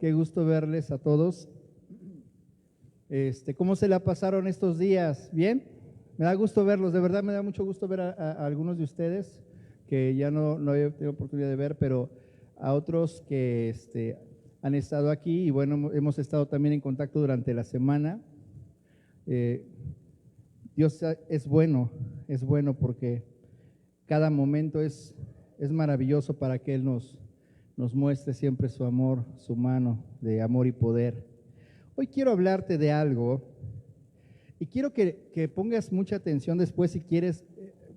qué gusto verles a todos. ¿Cómo se la pasaron estos días? ¿Bien? Me da gusto verlos, de verdad me da mucho gusto ver a algunos de ustedes que ya no he tenido oportunidad de ver, pero a otros que han estado aquí y bueno, hemos estado también en contacto durante la semana. Dios es bueno porque cada momento es maravilloso para que Él nos muestre siempre su amor, su mano de amor y poder. Hoy quiero hablarte de algo y quiero que pongas mucha atención después si quieres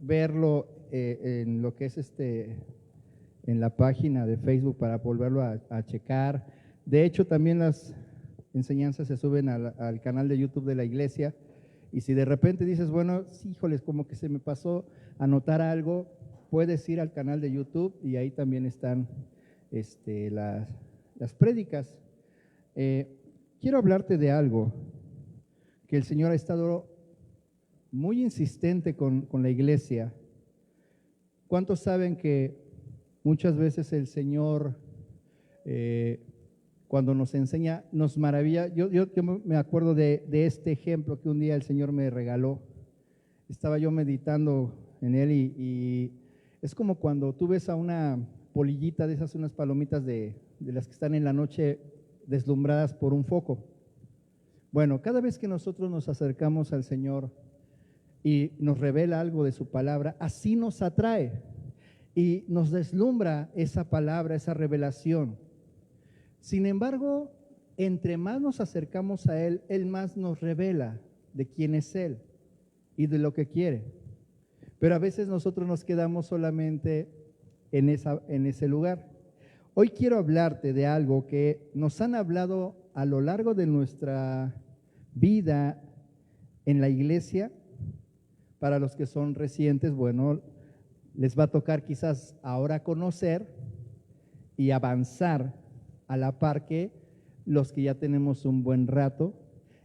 verlo en lo que es en la página de Facebook para volverlo a checar. De hecho, también las enseñanzas se suben al canal de YouTube de la iglesia y si de repente dices, bueno, sí, híjoles, como que se me pasó anotar algo, puedes ir al canal de YouTube y ahí también están las prédicas. Quiero hablarte de algo que el Señor ha estado muy insistente con la iglesia. ¿Cuántos saben que muchas veces el Señor, cuando nos enseña, nos maravilla? Yo me acuerdo de este ejemplo que un día el Señor me regaló. Estaba yo meditando en él y es como cuando tú ves a una polillita de esas, unas palomitas de las que están en la noche deslumbradas por un foco. Bueno, cada vez que nosotros nos acercamos al Señor y nos revela algo de su palabra, así nos atrae y nos deslumbra esa palabra, esa revelación. Sin embargo, entre más nos acercamos a Él, Él más nos revela de quién es Él y de lo que quiere. Pero a veces nosotros nos quedamos solamente en ese lugar. Hoy quiero hablarte de algo que nos han hablado a lo largo de nuestra vida en la iglesia. Para los que son recientes, bueno, les va a tocar quizás ahora conocer y avanzar a la par que los que ya tenemos un buen rato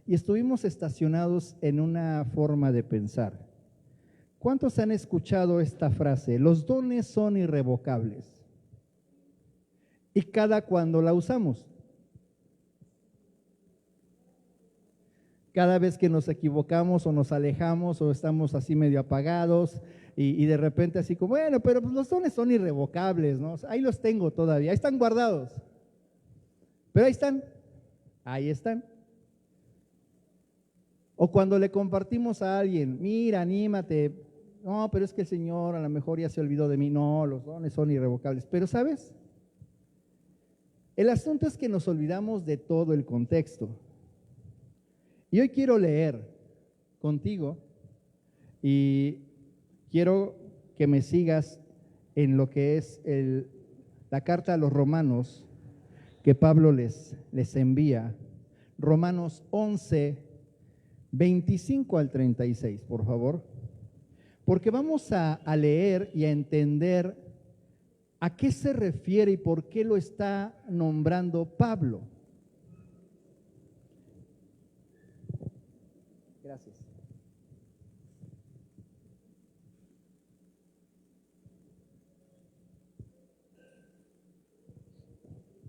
y estuvimos estacionados en una forma de pensar. ¿Cuántos han escuchado esta frase? Los dones son irrevocables. ¿Y cada cuándo la usamos? Cada vez que nos equivocamos o nos alejamos o estamos así medio apagados y de repente así como, bueno, pero pues los dones son irrevocables, ¿no? Ahí los tengo todavía, ahí están guardados. Pero ahí están. O cuando le compartimos a alguien, mira, anímate, no, pero es que el Señor a lo mejor ya se olvidó de mí. No, los dones son irrevocables. Pero ¿sabes? El asunto es que nos olvidamos de todo el contexto. Y hoy quiero leer contigo y quiero que me sigas en lo que es la carta a los romanos que Pablo les envía. Romanos 11, 25 al 36, por favor. Porque vamos a leer y a entender a qué se refiere y por qué lo está nombrando Pablo. Gracias.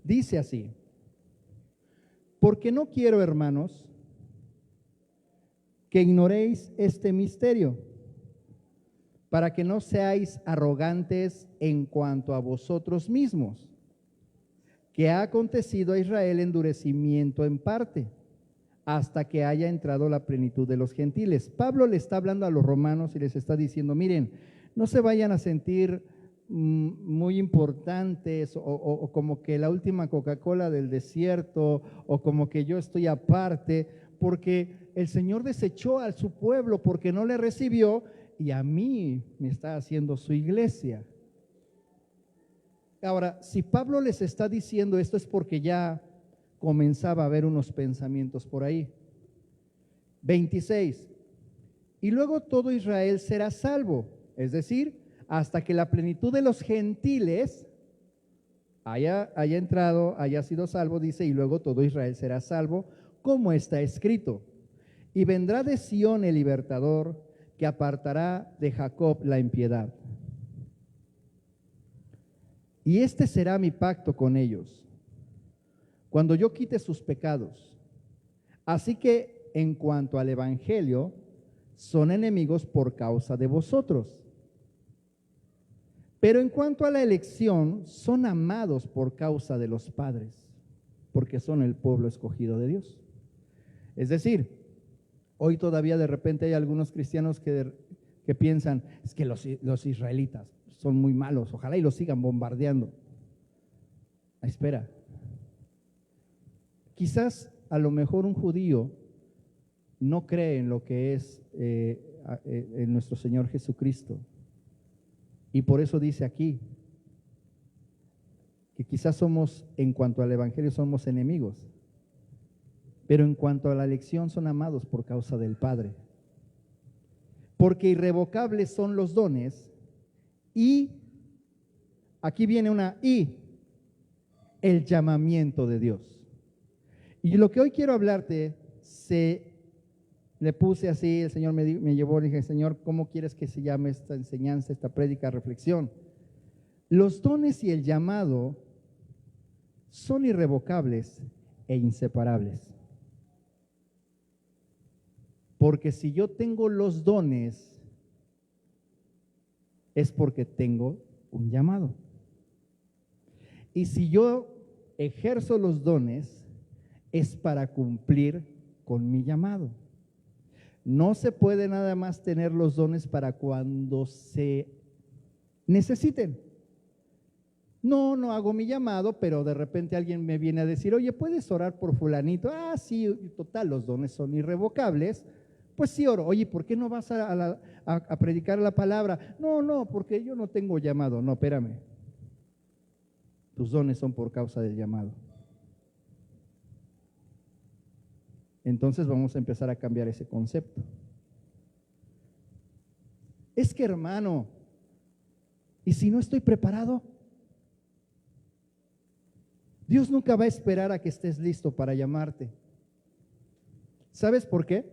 Dice así: porque no quiero, hermanos, que ignoréis este misterio, para que no seáis arrogantes en cuanto a vosotros mismos, que ha acontecido a Israel endurecimiento en parte, hasta que haya entrado la plenitud de los gentiles. Pablo le está hablando a los romanos y les está diciendo, miren, no se vayan a sentir muy importantes o como que la última Coca-Cola del desierto o como que yo estoy aparte, porque el Señor desechó a su pueblo porque no le recibió y a mí me está haciendo su iglesia. Ahora, si Pablo les está diciendo esto es porque ya comenzaba a haber unos pensamientos por ahí. 26. Y luego todo Israel será salvo, es decir, hasta que la plenitud de los gentiles haya entrado, haya sido salvo, dice, y luego todo Israel será salvo, como está escrito. Y vendrá de Sión el libertador, que apartará de Jacob la impiedad. Y este será mi pacto con ellos. cuando yo quite sus pecados. Así que en cuanto al evangelio, son enemigos por causa de vosotros. Pero en cuanto a la elección, son amados por causa de los padres, porque son el pueblo escogido de Dios. Es decir, hoy todavía de repente hay algunos cristianos que piensan, es que los israelitas son muy malos, ojalá y los sigan bombardeando. Espera, quizás a lo mejor un judío no cree en lo que es en nuestro Señor Jesucristo, y por eso dice aquí que quizás somos, en cuanto al evangelio, somos enemigos, pero en cuanto a la elección son amados por causa del Padre, porque irrevocables son los dones, y aquí viene una y, el llamamiento de Dios. Y lo que hoy quiero hablarte, le puse así, el Señor me llevó, le dije, Señor, ¿cómo quieres que se llame esta enseñanza, esta prédica, reflexión? Los dones y el llamado son irrevocables e inseparables. Porque si yo tengo los dones, es porque tengo un llamado. Y si yo ejerzo los dones, es para cumplir con mi llamado. No se puede nada más tener los dones para cuando se necesiten. No hago mi llamado, pero de repente alguien me viene a decir, oye, ¿puedes orar por fulanito? Ah, sí, total, los dones son irrevocables. Pues sí oro. Oye, ¿por qué no vas a predicar la palabra? No, porque yo no tengo llamado. No, espérame. Tus dones son por causa del llamado. Entonces vamos a empezar a cambiar ese concepto. Es que, hermano, ¿y si no estoy preparado? Dios nunca va a esperar a que estés listo para llamarte. ¿Sabes por qué?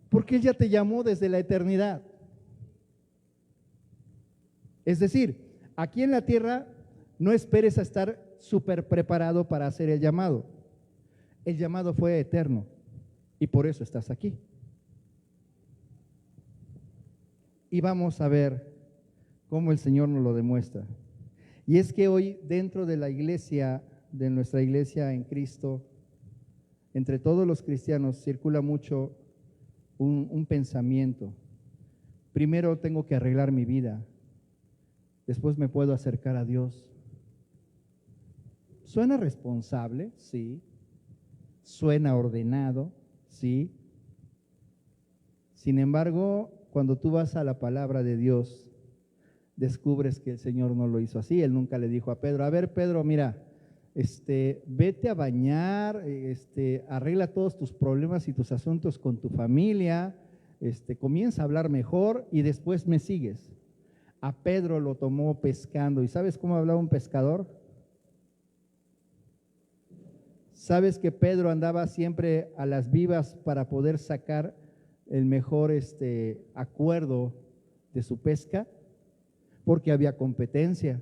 Porque Él ya te llamó desde la eternidad. Es decir, aquí en la tierra no esperes a estar súper preparado para hacer el llamado. El llamado fue eterno y por eso estás aquí. Y vamos a ver cómo el Señor nos lo demuestra. Y es que hoy dentro de la iglesia, de nuestra iglesia en Cristo, entre todos los cristianos circula mucho un pensamiento. Primero tengo que arreglar mi vida, después me puedo acercar a Dios. ¿Suena responsable? Sí. ¿Suena ordenado? Sí. Sin embargo, cuando tú vas a la palabra de Dios, descubres que el Señor no lo hizo así. Él nunca le dijo a Pedro, a ver, Pedro, mira, vete a bañar, arregla todos tus problemas y tus asuntos con tu familia, comienza a hablar mejor y después me sigues. A Pedro lo tomó pescando. ¿Y sabes cómo hablaba un pescador? ¿Sabes que Pedro andaba siempre a las vivas para poder sacar el mejor acuerdo de su pesca? Porque había competencia.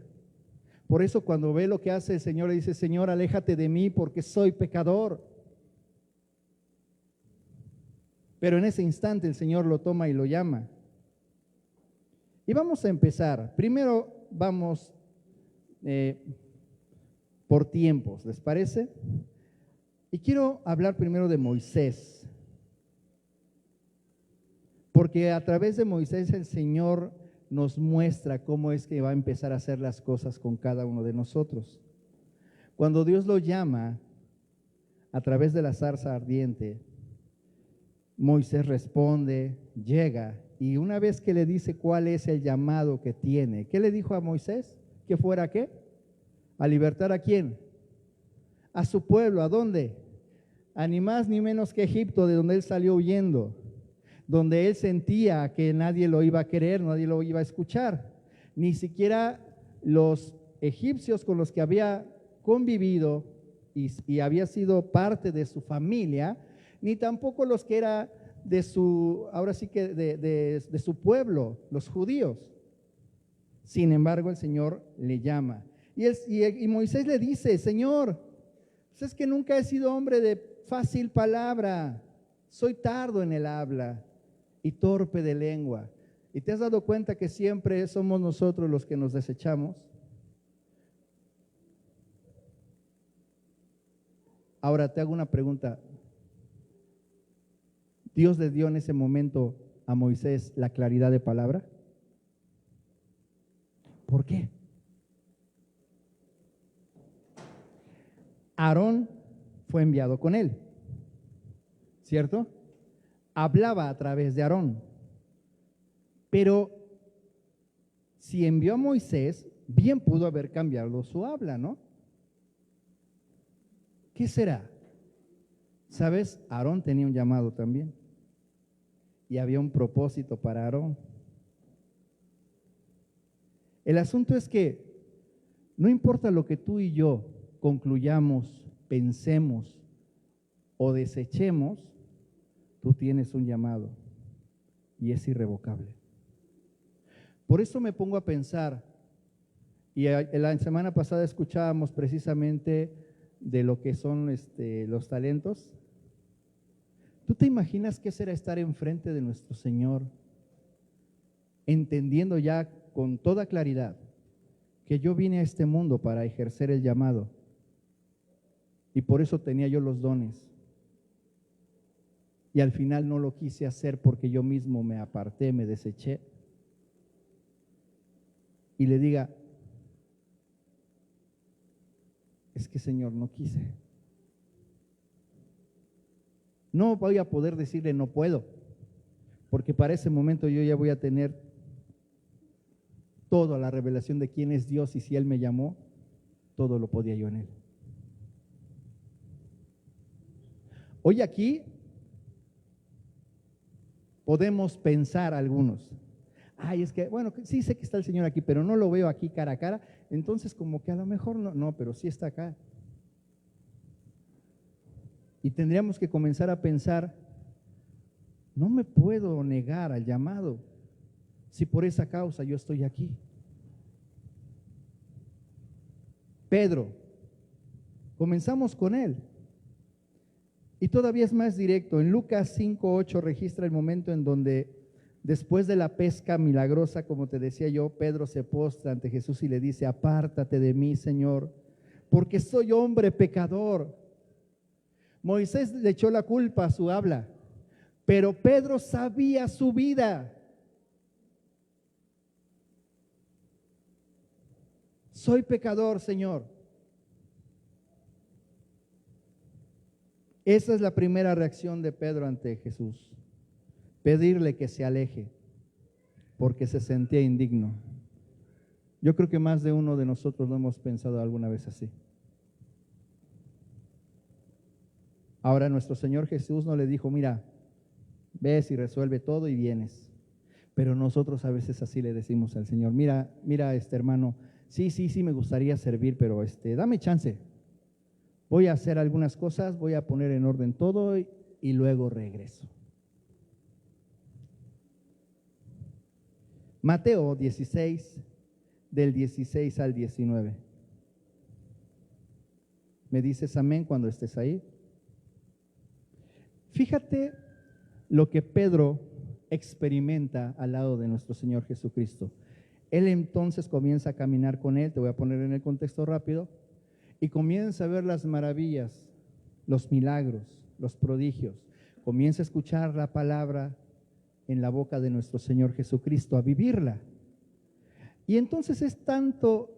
Por eso cuando ve lo que hace el Señor, le dice, Señor, aléjate de mí porque soy pecador. Pero en ese instante el Señor lo toma y lo llama. Y vamos a empezar. Primero vamos por tiempos, ¿les parece? Y quiero hablar primero de Moisés, porque a través de Moisés el Señor nos muestra cómo es que va a empezar a hacer las cosas con cada uno de nosotros. Cuando Dios lo llama a través de la zarza ardiente, Moisés responde, llega, y una vez que le dice cuál es el llamado que tiene, ¿qué le dijo a Moisés? ¿Que fuera a qué? ¿A libertar a quién? A su pueblo. ¿A dónde? A ni más ni menos que Egipto, de donde él salió huyendo, donde él sentía que nadie lo iba a querer, nadie lo iba a escuchar, ni siquiera los egipcios con los que había convivido y había sido parte de su familia, ni tampoco los que era de su, ahora sí que de su pueblo, los judíos. Sin embargo, el Señor le llama. Y Moisés le dice, Señor, Pues es que nunca he sido hombre de fácil palabra, soy tardo en el habla y torpe de lengua. ¿Y te has dado cuenta que siempre somos nosotros los que nos desechamos? Ahora te hago una pregunta. ¿Dios le dio en ese momento a Moisés la claridad de palabra? ¿Por qué? Aarón fue enviado con él, ¿cierto? Hablaba a través de Aarón. Pero si envió a Moisés, bien pudo haber cambiado su habla, ¿no? ¿Qué será? ¿Sabes? Aarón tenía un llamado también. Y había un propósito para Aarón. El asunto es que no importa lo que tú y yo concluyamos, pensemos o desechemos, tú tienes un llamado y es irrevocable. Por eso me pongo a pensar, y la semana pasada escuchábamos precisamente de lo que son los talentos. ¿Tú te imaginas qué será estar enfrente de nuestro Señor, entendiendo ya con toda claridad que yo vine a este mundo para ejercer el llamado y por eso tenía yo los dones? Y al final no lo quise hacer porque yo mismo me aparté, me deseché. Y le diga, es que Señor, no quise. No voy a poder decirle no puedo, porque para ese momento yo ya voy a tener toda la revelación de quién es Dios y si Él me llamó, todo lo podía yo en Él. Hoy aquí podemos pensar algunos, ay, es que, bueno, sí sé que está el Señor aquí, pero no lo veo aquí cara a cara, entonces como que a lo mejor no, pero sí está acá. Y tendríamos que comenzar a pensar, no me puedo negar al llamado, si por esa causa yo estoy aquí. Pedro, comenzamos con él. Y todavía es más directo. En Lucas 5:8 registra el momento en donde, después de la pesca milagrosa, como te decía yo, Pedro se postra ante Jesús y le dice, apártate de mí, Señor, porque soy hombre pecador. Moisés le echó la culpa a su habla, pero Pedro sabía su vida. Soy pecador, Señor. Esa es la primera reacción de Pedro ante Jesús. Pedirle que se aleje, porque se sentía indigno. Yo creo que más de uno de nosotros lo hemos pensado alguna vez así. Ahora nuestro Señor Jesús no le dijo, mira, ves y resuelve todo y vienes. Pero nosotros a veces así le decimos al Señor, mira, hermano, sí, me gustaría servir, pero dame chance. Voy a hacer algunas cosas, voy a poner en orden todo y luego regreso. Mateo 16, del 16 al 19. ¿Me dices amén cuando estés ahí? Fíjate lo que Pedro experimenta al lado de nuestro Señor Jesucristo. Él entonces comienza a caminar con Él, te voy a poner en el contexto rápido, y comienza a ver las maravillas, los milagros, los prodigios. Comienza a escuchar la palabra en la boca de nuestro Señor Jesucristo, a vivirla. Y entonces es tanto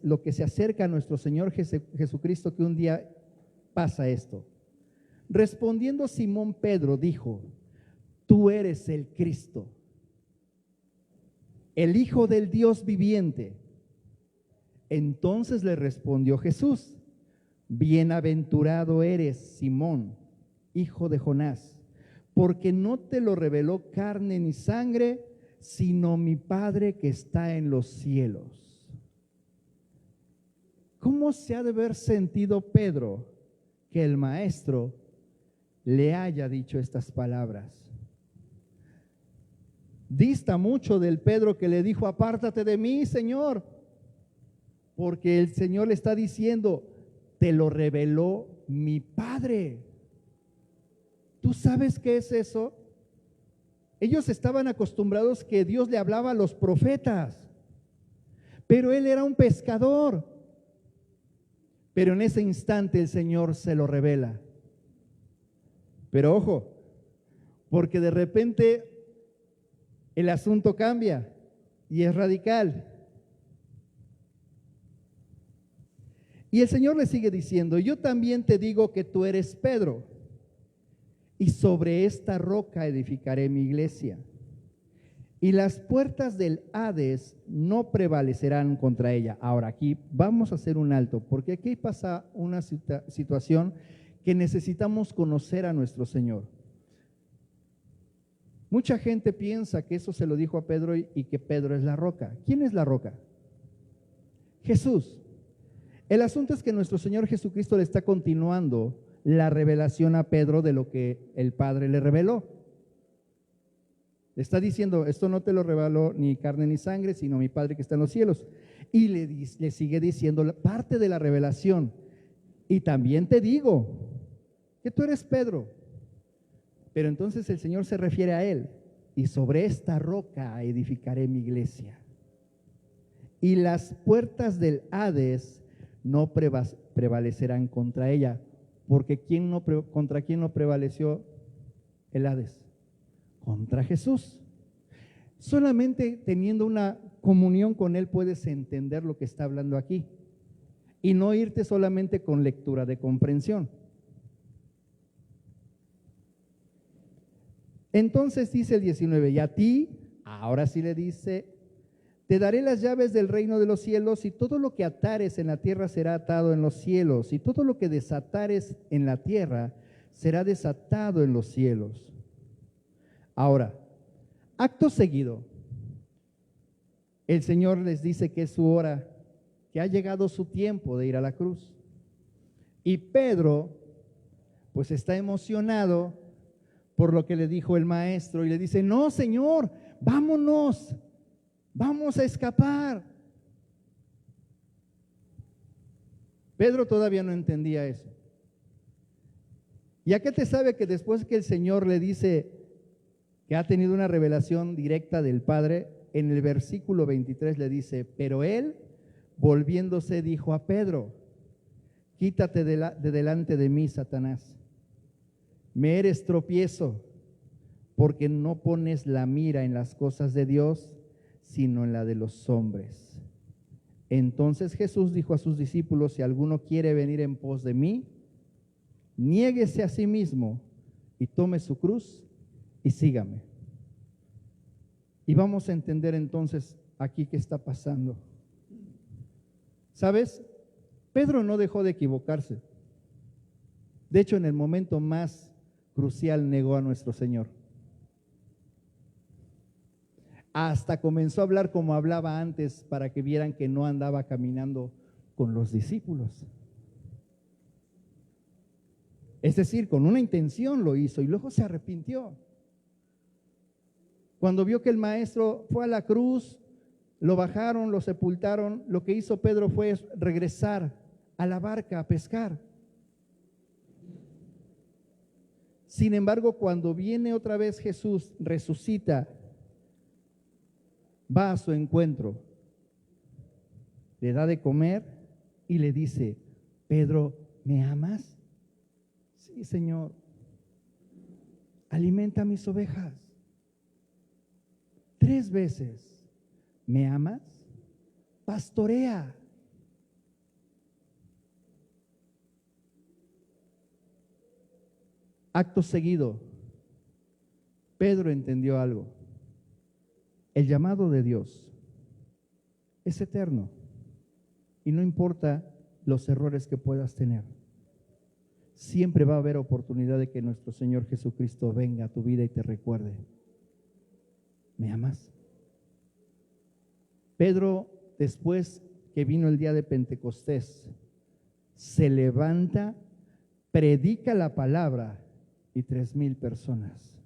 lo que se acerca a nuestro Señor Jesucristo que un día pasa esto. Respondiendo Simón Pedro dijo, tú eres el Cristo, el Hijo del Dios viviente. Entonces le respondió Jesús, bienaventurado eres, Simón, hijo de Jonás, porque no te lo reveló carne ni sangre, sino mi Padre que está en los cielos. ¿Cómo se ha de haber sentido Pedro que el Maestro le haya dicho estas palabras? Dista mucho del Pedro que le dijo, apártate de mí, Señor, porque el Señor le está diciendo, te lo reveló mi Padre. ¿Tú sabes qué es eso? Ellos estaban acostumbrados que Dios le hablaba a los profetas, pero él era un pescador. Pero en ese instante el Señor se lo revela. Pero ojo, porque de repente el asunto cambia y es radical. Y el Señor le sigue diciendo: yo también te digo que tú eres Pedro, y sobre esta roca edificaré mi iglesia, y las puertas del Hades no prevalecerán contra ella. Ahora aquí vamos a hacer un alto, porque aquí pasa una situación que necesitamos conocer a nuestro Señor. Mucha gente piensa que eso se lo dijo a Pedro y que Pedro es la roca. ¿Quién es la roca? Jesús. El asunto es que nuestro Señor Jesucristo le está continuando la revelación a Pedro de lo que el Padre le reveló. Le está diciendo: esto no te lo reveló ni carne ni sangre, sino mi Padre que está en los cielos. Y le sigue diciendo parte de la revelación: y también te digo que tú eres Pedro. Pero entonces el Señor se refiere a él: y sobre esta roca edificaré mi iglesia, y las puertas del Hades no prevalecerán contra ella. Porque ¿contra quién no prevaleció el Hades? Contra Jesús. Solamente teniendo una comunión con Él puedes entender lo que está hablando aquí, y no irte solamente con lectura de comprensión. Entonces dice el 19: y a ti, ahora sí le dice, te daré las llaves del reino de los cielos, y todo lo que atares en la tierra será atado en los cielos, y todo lo que desatares en la tierra será desatado en los cielos. Ahora, acto seguido, el Señor les dice que es su hora, que ha llegado su tiempo de ir a la cruz. Y Pedro, pues está emocionado por lo que le dijo el maestro, y le dice: no, Señor, vámonos, vamos a escapar. Pedro todavía no entendía eso. ¿Y a qué te sabe que después que el Señor le dice que ha tenido una revelación directa del Padre, en el versículo 23 le dice: pero él, volviéndose, dijo a Pedro: quítate de delante de mí, Satanás. Me eres tropiezo, porque no pones la mira en las cosas de Dios, sino en la de los hombres. Entonces Jesús dijo a sus discípulos: si alguno quiere venir en pos de mí, niéguese a sí mismo y tome su cruz y sígame. Y vamos a entender entonces aquí qué está pasando. ¿Sabes? Pedro no dejó de equivocarse. De hecho, en el momento más crucial negó a nuestro Señor. Hasta comenzó a hablar como hablaba antes, para que vieran que no andaba caminando con los discípulos. Es decir, con una intención lo hizo y luego se arrepintió. Cuando vio que el maestro fue a la cruz, lo bajaron, lo sepultaron, lo que hizo Pedro fue regresar a la barca a pescar. Sin embargo, cuando viene otra vez Jesús, resucita, va a su encuentro, le da de comer y le dice: Pedro, ¿me amas? Sí, Señor. Alimenta mis ovejas. 3 veces. ¿Me amas? Pastorea. Acto seguido, Pedro entendió algo. El llamado de Dios es eterno y no importa los errores que puedas tener. Siempre va a haber oportunidad de que nuestro Señor Jesucristo venga a tu vida y te recuerde: ¿me amas? Pedro, después que vino el día de Pentecostés, se levanta, predica la palabra y 3,000 personas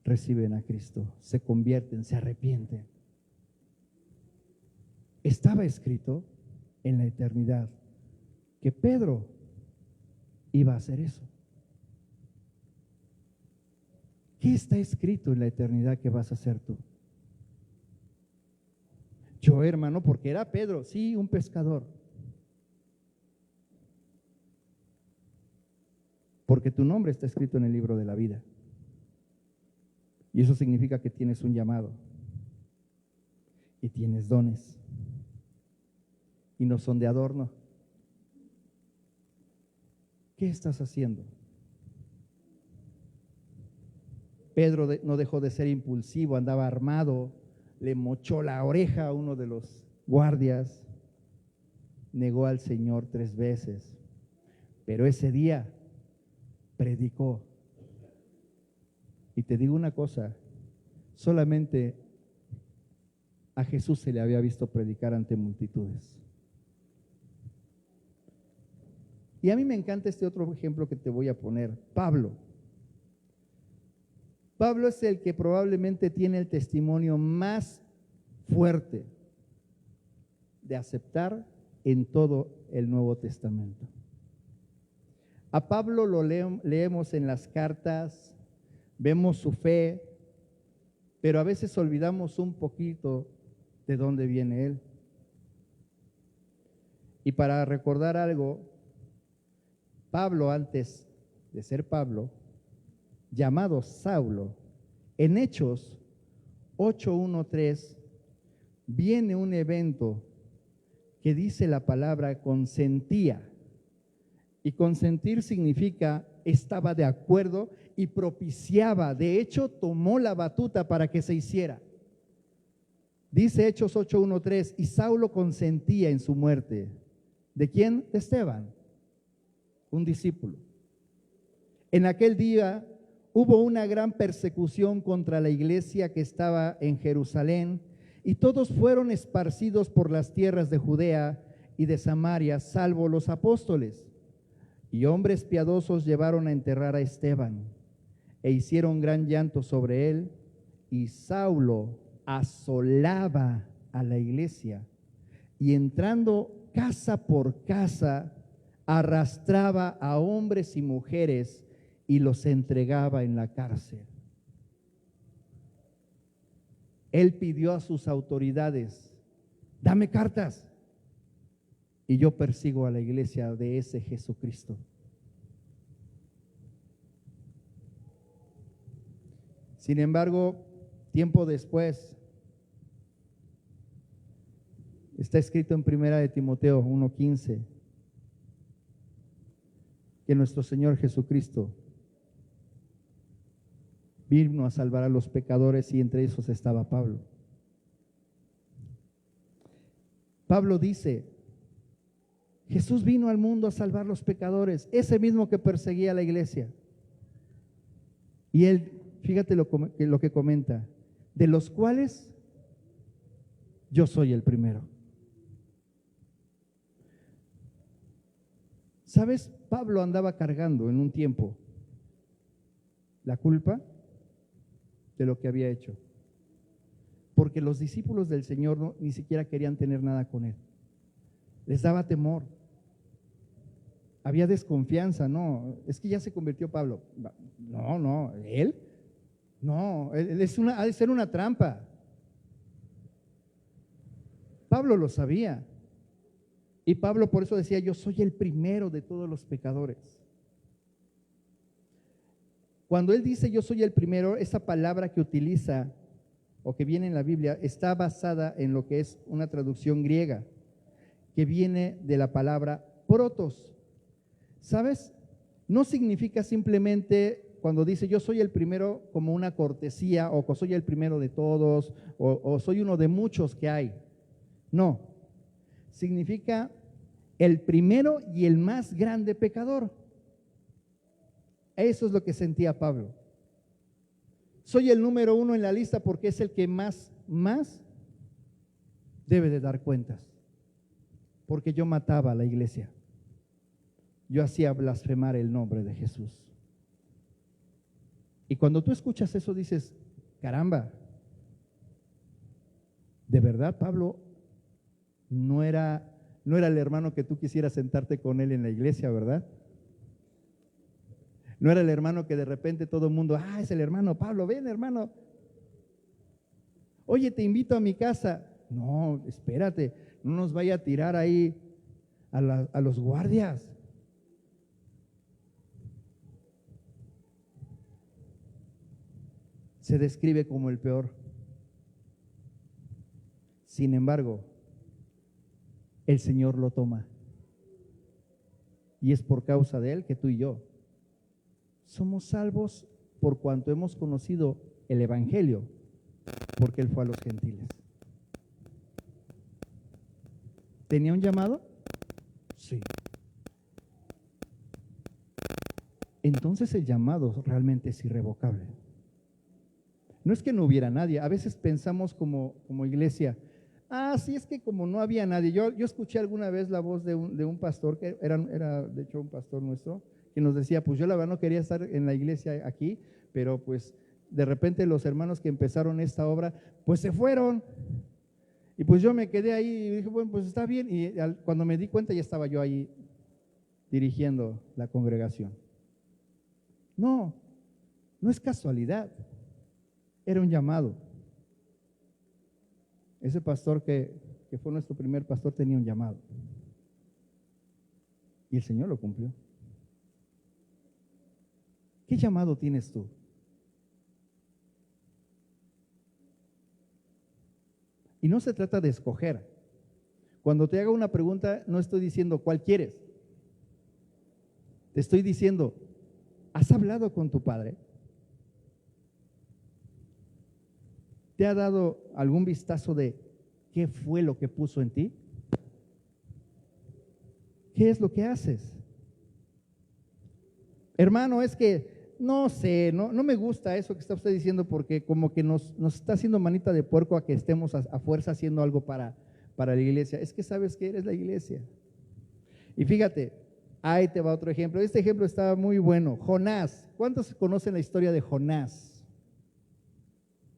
reciben a Cristo, se convierten, se arrepienten. Estaba escrito en la eternidad que Pedro iba a hacer eso. ¿Qué está escrito en la eternidad que vas a hacer tú? Yo, hermano, porque era Pedro, sí, un pescador. Porque tu nombre está escrito en el libro de la vida. Y eso significa que tienes un llamado. Y tienes dones. Y no son de adorno. ¿Qué estás haciendo? Pedro no dejó de ser impulsivo, andaba armado, le mochó la oreja a uno de los guardias, negó al Señor 3 veces, pero ese día predicó. Y te digo una cosa, solamente a Jesús se le había visto predicar ante multitudes. Y a mí me encanta este otro ejemplo que te voy a poner, Pablo. Pablo es el que probablemente tiene el testimonio más fuerte de aceptar en todo el Nuevo Testamento. A Pablo lo leemos en las cartas, vemos su fe, pero a veces olvidamos un poquito de dónde viene él. Y para recordar algo, Pablo, antes de ser Pablo, llamado Saulo, en Hechos 8:1-3 viene un evento que dice la palabra consentía, y consentir significa estaba de acuerdo y propiciaba, de hecho tomó la batuta para que se hiciera. Dice Hechos 8:1-3, y Saulo consentía en su muerte. ¿De quién? De Esteban, un discípulo. En aquel día hubo una gran persecución contra la iglesia que estaba en Jerusalén, y todos fueron esparcidos por las tierras de Judea y de Samaria, salvo los apóstoles. Y hombres piadosos llevaron a enterrar a Esteban, e hicieron gran llanto sobre él, y Saulo asolaba a la iglesia, y entrando casa por casa, arrastraba a hombres y mujeres y los entregaba en la cárcel. Él pidió a sus autoridades: dame cartas y yo persigo a la iglesia de ese Jesucristo. Sin embargo, tiempo después, está escrito en 1 de Timoteo 1:15, que nuestro Señor Jesucristo vino a salvar a los pecadores, y entre esos estaba Pablo. Pablo dice: Jesús vino al mundo a salvar a los pecadores, ese mismo que perseguía a la iglesia. Y él, fíjate lo que comenta, de los cuales yo soy el primero. ¿Sabes? Pablo andaba cargando en un tiempo la culpa de lo que había hecho, porque los discípulos del Señor ni siquiera querían tener nada con él. Les daba temor, había desconfianza. No, es que ya se convirtió Pablo. No, él no, ha de ser una trampa. Pablo lo sabía, y Pablo por eso decía: yo soy el primero de todos los pecadores. Cuando él dice yo soy el primero, esa palabra que utiliza o que viene en la Biblia está basada en lo que es una traducción griega, que viene de la palabra protos. ¿Sabes? No significa simplemente, cuando dice yo soy el primero, como una cortesía, o soy el primero de todos, o soy uno de muchos que hay. No, significa el primero y el más grande pecador. Eso es lo que sentía Pablo. Soy el número 1 en la lista porque es el que más debe de dar cuentas, porque yo mataba a la iglesia, yo hacía blasfemar el nombre de Jesús. Y cuando tú escuchas eso dices: caramba, ¿de verdad Pablo no era No era el hermano que tú quisieras sentarte con él en la iglesia, ¿verdad? No era el hermano que de repente todo el mundo, es el hermano Pablo, ven hermano. Oye, te invito a mi casa. No, espérate, no nos vaya a tirar ahí a los guardias. Se describe como el peor. Sin embargo, el Señor lo toma. Y es por causa de Él que tú y yo somos salvos por cuanto hemos conocido el Evangelio, porque Él fue a los gentiles. ¿Tenía un llamado? Sí. Entonces el llamado realmente es irrevocable. No es que no hubiera nadie. A veces pensamos como iglesia, sí, es que como no había nadie. Yo escuché alguna vez la voz de un pastor, que era de hecho un pastor nuestro, que nos decía, pues yo la verdad no quería estar en la iglesia aquí, pero pues de repente los hermanos que empezaron esta obra, pues se fueron. Y pues yo me quedé ahí y dije, bueno, pues está bien. Y cuando me di cuenta ya estaba yo ahí dirigiendo la congregación. No es casualidad. Era un llamado. Ese pastor que fue nuestro primer pastor tenía un llamado. Y el Señor lo cumplió. ¿Qué llamado tienes tú? Y no se trata de escoger. Cuando te haga una pregunta, no estoy diciendo cuál quieres. Te estoy diciendo, ¿has hablado con tu Padre? ¿Te ha dado algún vistazo de qué fue lo que puso en ti? ¿Qué es lo que haces? Hermano, es que no sé, no me gusta eso que está usted diciendo, porque como que nos está haciendo manita de puerco a que estemos a fuerza haciendo algo para la iglesia. Es que sabes que eres la iglesia. Y fíjate, ahí te va otro ejemplo. Este ejemplo está muy bueno. Jonás. ¿Cuántos conocen la historia de Jonás?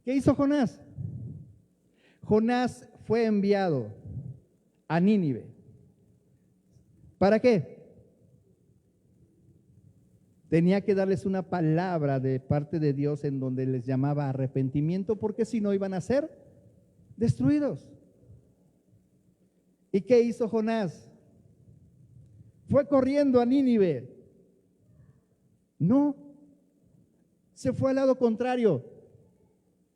¿Qué hizo Jonás? Jonás fue enviado a Nínive. ¿Para qué? Tenía que darles una palabra de parte de Dios en donde les llamaba arrepentimiento, porque si no iban a ser destruidos. ¿Y qué hizo Jonás? ¿Fue corriendo a Nínive? No, se fue al lado contrario.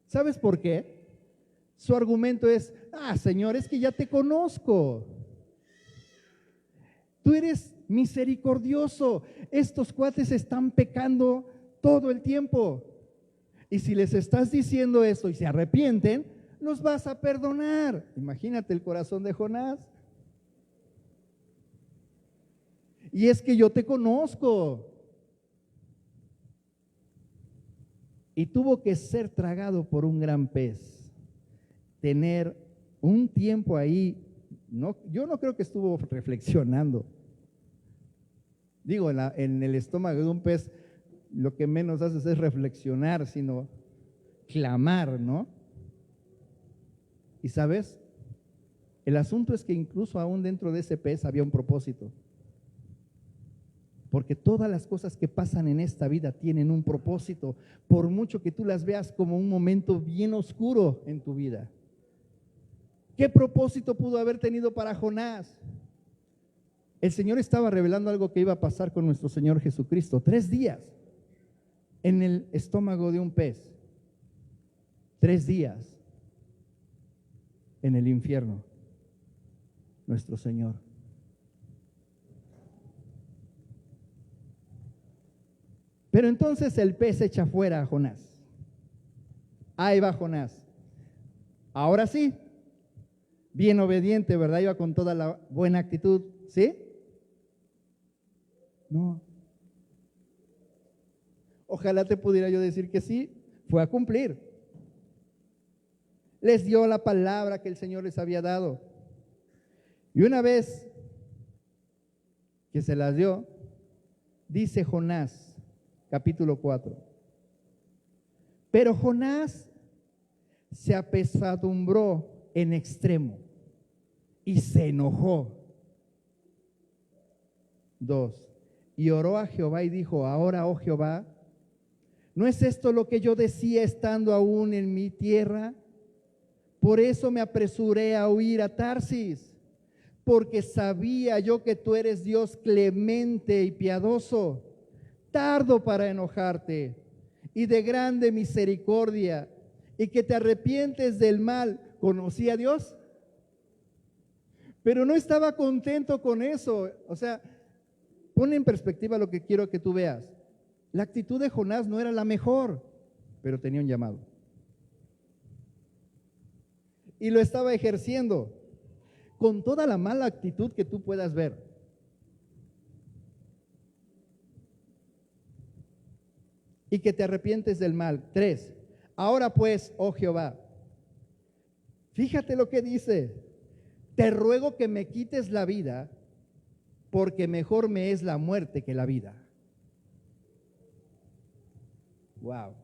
¿Sabes por qué? Su argumento es, Señor, es que ya te conozco. Tú eres misericordioso. Estos cuates están pecando todo el tiempo. Y si les estás diciendo eso y se arrepienten, los vas a perdonar. Imagínate el corazón de Jonás. Y es que yo te conozco. Y tuvo que ser tragado por un gran pez. Tener un tiempo ahí. Yo no creo que estuvo reflexionando. Digo, en el estómago de un pez, lo que menos haces es reflexionar, sino clamar, ¿no? Y sabes, el asunto es que incluso aún dentro de ese pez había un propósito. Porque todas las cosas que pasan en esta vida tienen un propósito, por mucho que tú las veas como un momento bien oscuro en tu vida. ¿Qué propósito pudo haber tenido para Jonás? El Señor estaba revelando algo que iba a pasar con nuestro Señor Jesucristo. 3 días en el estómago de un pez. 3 días en el infierno. Nuestro Señor. Pero entonces el pez echa fuera a Jonás. Ahí va Jonás. Ahora sí, bien obediente, ¿verdad? Iba con toda la buena actitud, ¿sí? No. Ojalá te pudiera yo decir que sí, fue a cumplir. Les dio la palabra que el Señor les había dado. Y una vez que se las dio, dice Jonás, capítulo 4. Pero Jonás se apesadumbró en extremo y se enojó 2. Y oró a Jehová y dijo, ahora, oh Jehová, ¿no es esto lo que yo decía estando aún en mi tierra? Por eso me apresuré a huir a Tarsis, porque sabía yo que tú eres Dios clemente y piadoso, tardo para enojarte y de grande misericordia, y que te arrepientes del mal. ¿Conocía a Dios? Pero no estaba contento con eso. O sea, pone en perspectiva lo que quiero que tú veas. La actitud de Jonás no era la mejor, pero tenía un llamado. Y lo estaba ejerciendo con toda la mala actitud que tú puedas ver. Y que te arrepientes del mal. 3. Ahora pues, oh Jehová, fíjate lo que dice. Te ruego que me quites la vida, porque mejor me es la muerte que la vida. Wow.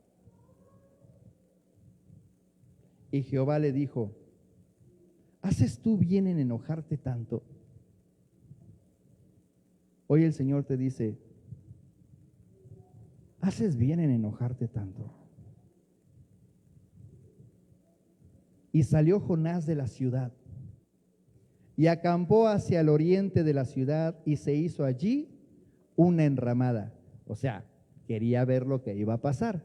Y Jehová le dijo, ¿haces tú bien en enojarte tanto? Hoy el Señor te dice, ¿haces bien en enojarte tanto? Y salió Jonás de la ciudad y acampó hacia el oriente de la ciudad y se hizo allí una enramada. O sea, quería ver lo que iba a pasar.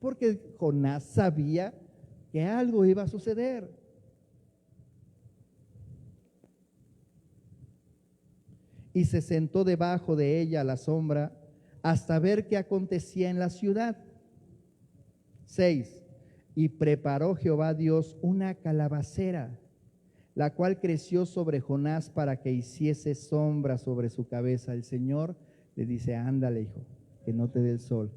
Porque Jonás sabía que algo iba a suceder. Y se sentó debajo de ella a la sombra hasta ver qué acontecía en la ciudad. 6. Y preparó Jehová Dios una calabacera, la cual creció sobre Jonás para que hiciese sombra sobre su cabeza. El Señor le dice, ándale, hijo, que no te dé el sol.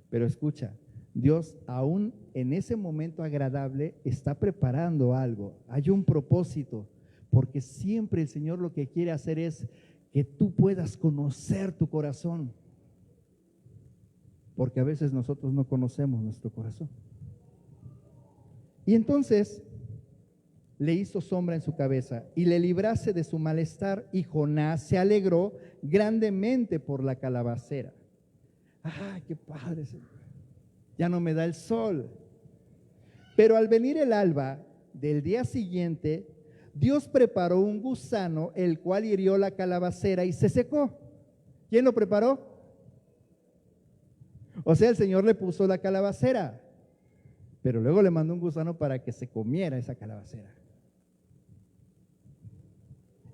Pero escucha, Dios aún en ese momento agradable está preparando algo. Hay un propósito, porque siempre el Señor lo que quiere hacer es que tú puedas conocer tu corazón. Porque a veces nosotros no conocemos nuestro corazón. Y entonces le hizo sombra en su cabeza y le librase de su malestar, y Jonás se alegró grandemente por la calabacera. ¡Ah, qué padre! Ya no me da el sol. Pero al venir el alba del día siguiente, Dios preparó un gusano, el cual hirió la calabacera y se secó. ¿Quién lo preparó? O sea, el Señor le puso la calabacera, pero luego le mandó un gusano para que se comiera esa calabacera.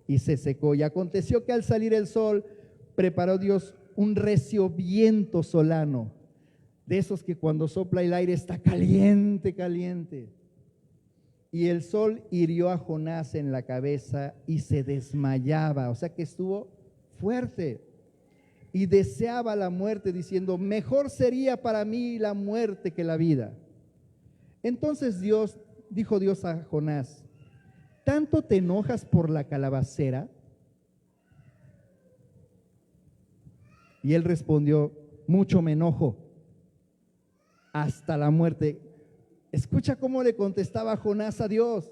Y se secó. Y aconteció que al salir el sol, preparó Dios un recio viento solano, de esos que cuando sopla el aire está caliente, caliente. Y el sol hirió a Jonás en la cabeza y se desmayaba, o sea que estuvo fuerte. Y deseaba la muerte, diciendo, mejor sería para mí la muerte que la vida. Entonces dijo Dios a Jonás, ¿tanto te enojas por la calabacera? Y él respondió, mucho me enojo, hasta la muerte. Escucha cómo le contestaba Jonás a Dios.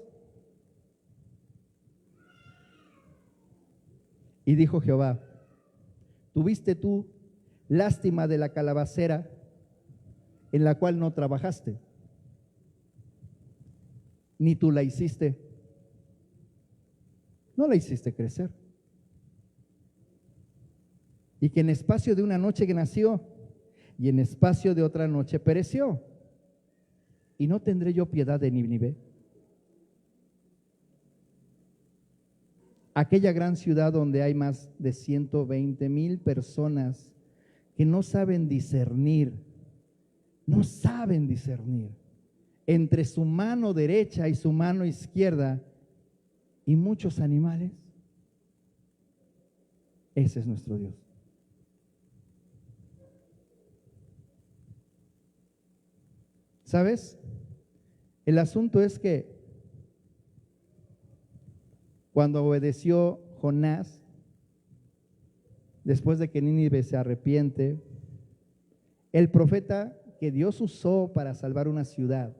Y dijo Jehová, ¿tuviste tú lástima de la calabacera en la cual no trabajaste? Ni tú la hiciste. No la hiciste crecer. Y que en espacio de una noche que nació, y en espacio de otra noche pereció. ¿Y no tendré yo piedad de Nínive? Aquella gran ciudad donde hay más de 120,000 personas que no saben discernir entre su mano derecha y su mano izquierda, y muchos animales. Ese es nuestro Dios. ¿Sabes? El asunto es que cuando obedeció Jonás, después de que Nínive se arrepiente, el profeta que Dios usó para salvar una ciudad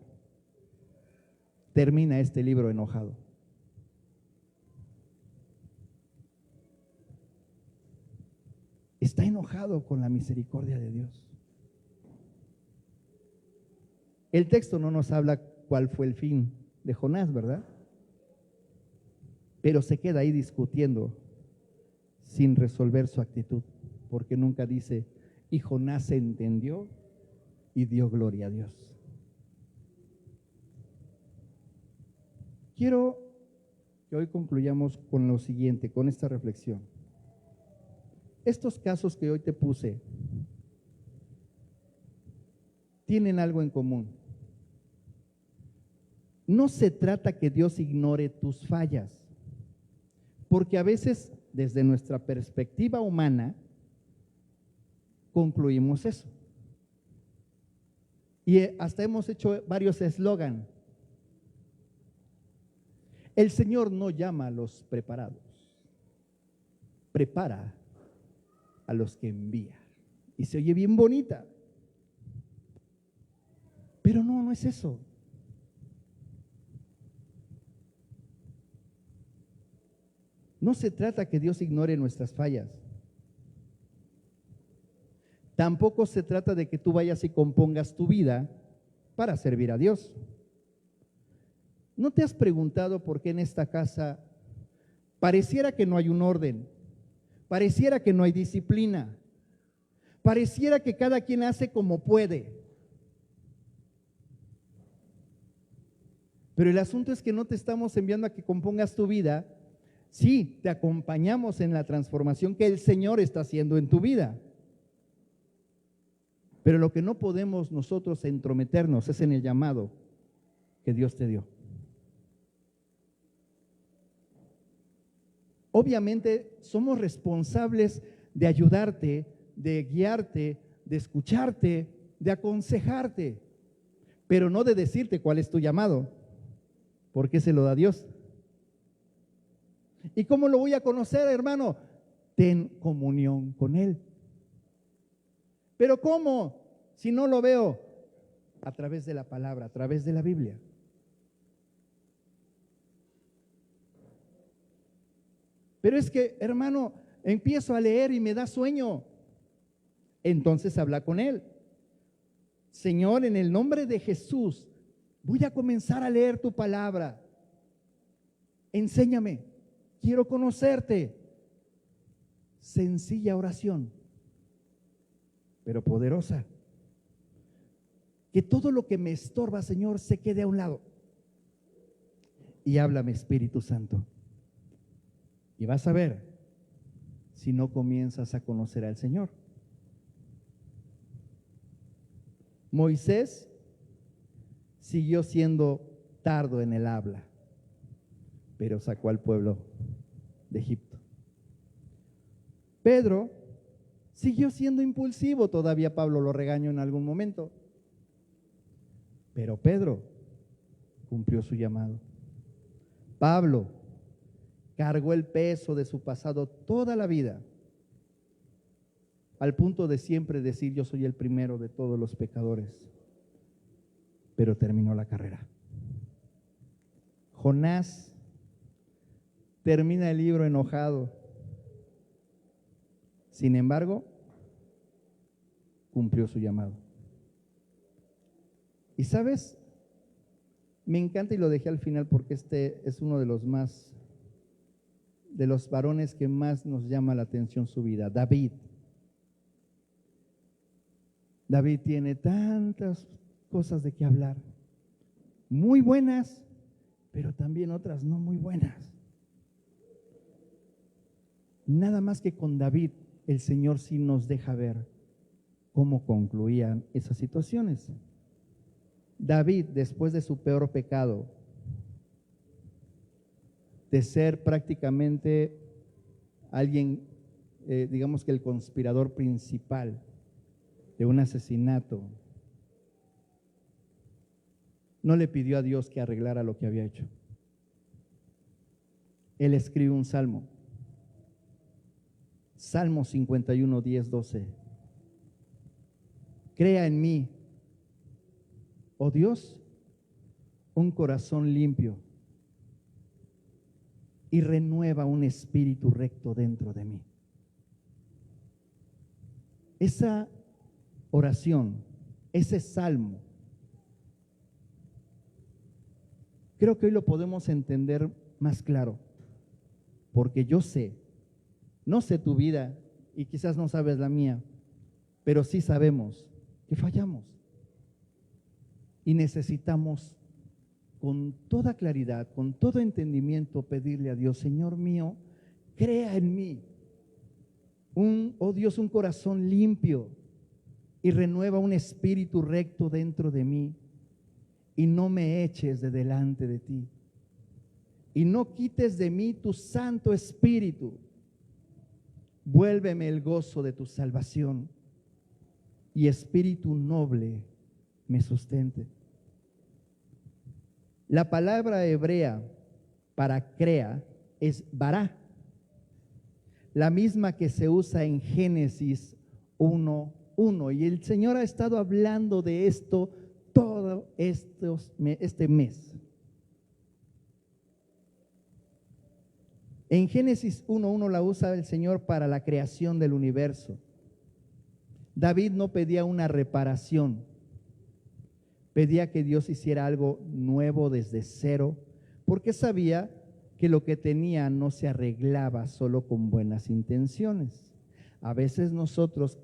termina este libro enojado. está enojado con la misericordia de Dios. El texto no nos habla cuál fue el fin de Jonás, ¿verdad? Pero se queda ahí discutiendo sin resolver su actitud, porque nunca dice, y Jonás se entendió y dio gloria a Dios. Quiero que hoy concluyamos con lo siguiente, con esta reflexión. Estos casos que hoy te puse tienen algo en común. No se trata que Dios ignore tus fallas, porque a veces desde nuestra perspectiva humana concluimos eso. Y hasta hemos hecho varios eslogan. El Señor no llama a los preparados, prepara a los que envía. Y se oye bien bonita. Pero no es eso. No se trata que Dios ignore nuestras fallas. Tampoco se trata de que tú vayas y compongas tu vida para servir a Dios. ¿No te has preguntado por qué en esta casa pareciera que no hay un orden? Pareciera que no hay disciplina. Pareciera que cada quien hace como puede. Pero el asunto es que no te estamos enviando a que compongas tu vida. Sí, te acompañamos en la transformación que el Señor está haciendo en tu vida. Pero lo que no podemos nosotros entrometernos es en el llamado que Dios te dio. Obviamente somos responsables de ayudarte, de guiarte, de escucharte, de aconsejarte, pero no de decirte cuál es tu llamado, porque se lo da Dios. ¿Y cómo lo voy a conocer, hermano? Ten comunión con Él. ¿Pero cómo? Si no lo veo, a través de la palabra, a través de la Biblia. Pero es que, hermano, empiezo a leer y me da sueño. Entonces habla con Él. Señor, en el nombre de Jesús, voy a comenzar a leer tu palabra. Enséñame, quiero conocerte. Sencilla oración, pero poderosa. Que todo lo que me estorba, Señor, se quede a un lado. Y háblame, Espíritu Santo. Y vas a ver si no comienzas a conocer al Señor. Moisés siguió siendo tardo en el habla, pero sacó al pueblo de Egipto. Pedro siguió siendo impulsivo, todavía Pablo lo regañó en algún momento, pero Pedro cumplió su llamado. Pablo cargó el peso de su pasado toda la vida, al punto de siempre decir: yo soy el primero de todos los pecadores, pero terminó la carrera. Jonás termina el libro enojado, sin embargo, cumplió su llamado. Y sabes, me encanta, y lo dejé al final porque este es uno de los varones que más nos llama la atención su vida, David. David tiene tantas cosas de qué hablar, muy buenas, pero también otras no muy buenas. Nada más que con David el Señor sí nos deja ver cómo concluían esas situaciones. David, después de su peor pecado, de ser prácticamente alguien, digamos que el conspirador principal de un asesinato, no le pidió a Dios que arreglara lo que había hecho. Él escribe un salmo, Salmo 51, 10, 12. Crea en mí, oh Dios, un corazón limpio y renueva un espíritu recto dentro de mí. esa oración, ese salmo, creo que hoy lo podemos entender más claro, porque yo sé, no sé tu vida y quizás no sabes la mía, pero sí sabemos que fallamos y necesitamos con toda claridad, con todo entendimiento pedirle a Dios: Señor mío, crea en mí oh Dios, un corazón limpio y renueva un espíritu recto dentro de mí, y no me eches de delante de ti, y no quites de mí tu Santo Espíritu. Vuélveme el gozo de tu salvación, y espíritu noble me sustente. La palabra hebrea para crea es bará, la misma que se usa en Génesis 1:1, y el Señor ha estado hablando de esto todo este mes. En Génesis 1:1 la usa el Señor para la creación del universo. David no pedía una reparación, pedía que Dios hiciera algo nuevo desde cero, porque sabía que lo que tenía no se arreglaba solo con buenas intenciones. A veces nosotros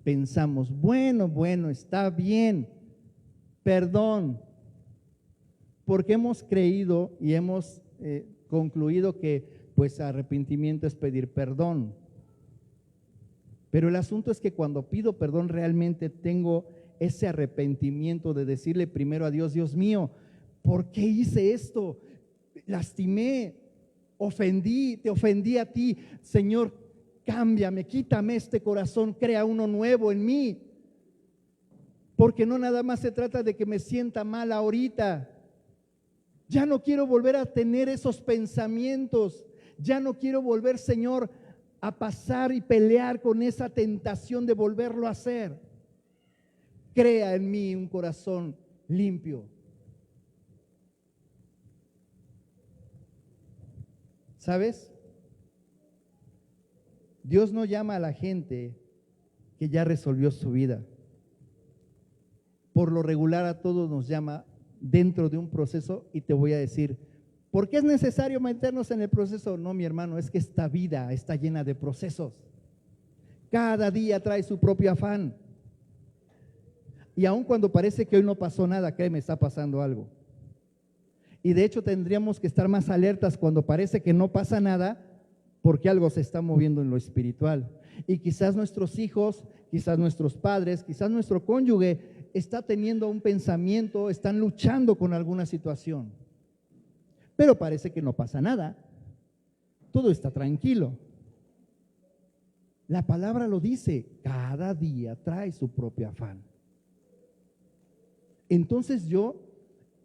pensamos: bueno, está bien, perdón, porque hemos creído y hemos concluido que pues arrepentimiento es pedir perdón. Pero el asunto es que cuando pido perdón realmente tengo ese arrepentimiento de decirle primero a Dios: Dios mío, ¿por qué hice esto? Lastimé, te ofendí a ti. Señor, cámbiame, quítame este corazón, crea uno nuevo en mí. Porque no nada más se trata de que me sienta mal ahorita. Ya no quiero volver a tener esos pensamientos. Ya no quiero volver, Señor, a pasar y pelear con esa tentación de volverlo a hacer. Crea en mí un corazón limpio. ¿Sabes? Dios no llama a la gente que ya resolvió su vida. Por lo regular a todos nos llama dentro de un proceso, y te voy a decir, ¿por qué es necesario meternos en el proceso? No, mi hermano, es que esta vida está llena de procesos. Cada día trae su propio afán. Y aun cuando parece que hoy no pasó nada, créeme, está pasando algo. Y de hecho tendríamos que estar más alertas cuando parece que no pasa nada, porque algo se está moviendo en lo espiritual. Y quizás nuestros hijos, quizás nuestros padres, quizás nuestro cónyuge está teniendo un pensamiento, están luchando con alguna situación. Pero parece que no pasa nada. Todo está tranquilo. La palabra lo dice, cada día trae su propio afán. Entonces yo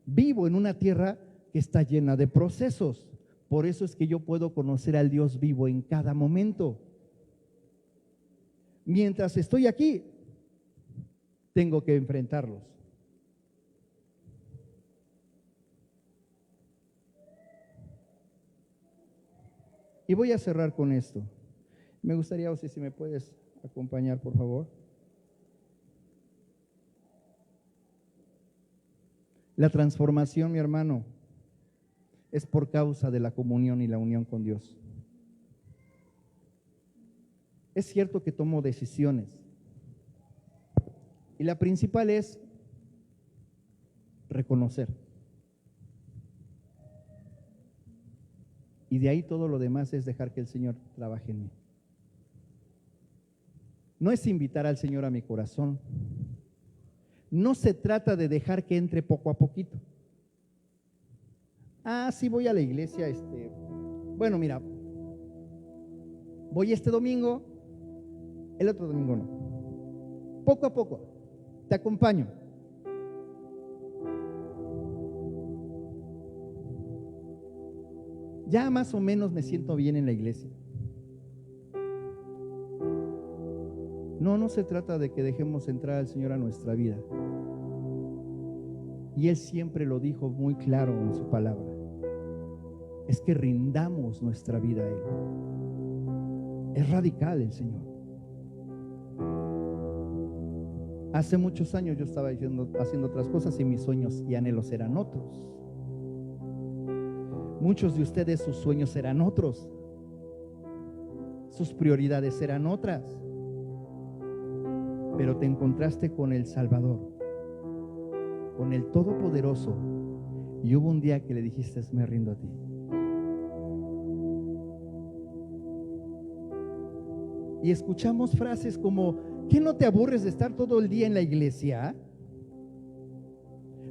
vivo en una tierra que está llena de procesos. Por eso es que yo puedo conocer al Dios vivo en cada momento. Mientras estoy aquí, tengo que enfrentarlos. Y voy a cerrar con esto. Me gustaría, José, si me puedes acompañar, por favor. La transformación, mi hermano, es por causa de la comunión y la unión con Dios. Es cierto que tomo decisiones, y la principal es reconocer. Y de ahí todo lo demás es dejar que el Señor trabaje en mí. No es invitar al Señor a mi corazón. No se trata de dejar que entre poco a poquito. Sí voy a la iglesia, bueno, mira, voy este domingo, el otro domingo no. Poco a poco, te acompaño. Ya más o menos me siento bien en la iglesia. No se trata de que dejemos entrar al Señor a nuestra vida. Y Él siempre lo dijo muy claro en su palabra. Es que rindamos nuestra vida a Él. Es radical el Señor. Hace muchos años yo estaba haciendo otras cosas y mis sueños y anhelos eran otros. Muchos de ustedes, sus sueños eran otros, sus prioridades eran otras, pero te encontraste con el Salvador, con el Todopoderoso, y hubo un día que le dijiste: me rindo a ti. Y escuchamos frases como: ¿qué no te aburres de estar todo el día en la iglesia?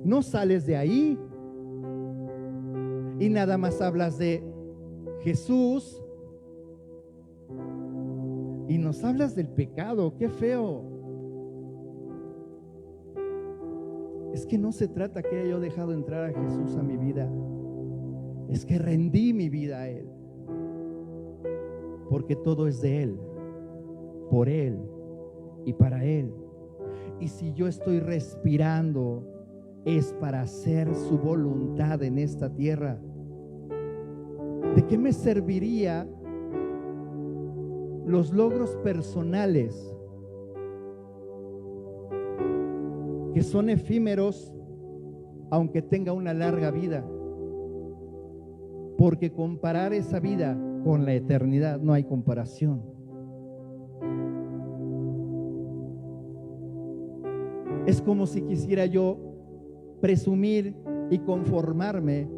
¿No sales de ahí? Y nada más hablas de Jesús y nos hablas del pecado. ¡Qué feo! Es que no se trta que haya yo dejado entrar a Jesús a mi vida, es que rendí mi vida a Él, porque todo es de Él, por Él y para Él. Y si yo estoy respirando, es para hacer su voluntad en esta tierra. ¿De qué me serviría los logros personales que son efímeros, aunque tenga una larga vida? Porque comparar esa vida con la eternidad no hay comparación. Es como si quisiera yo presumir y conformarme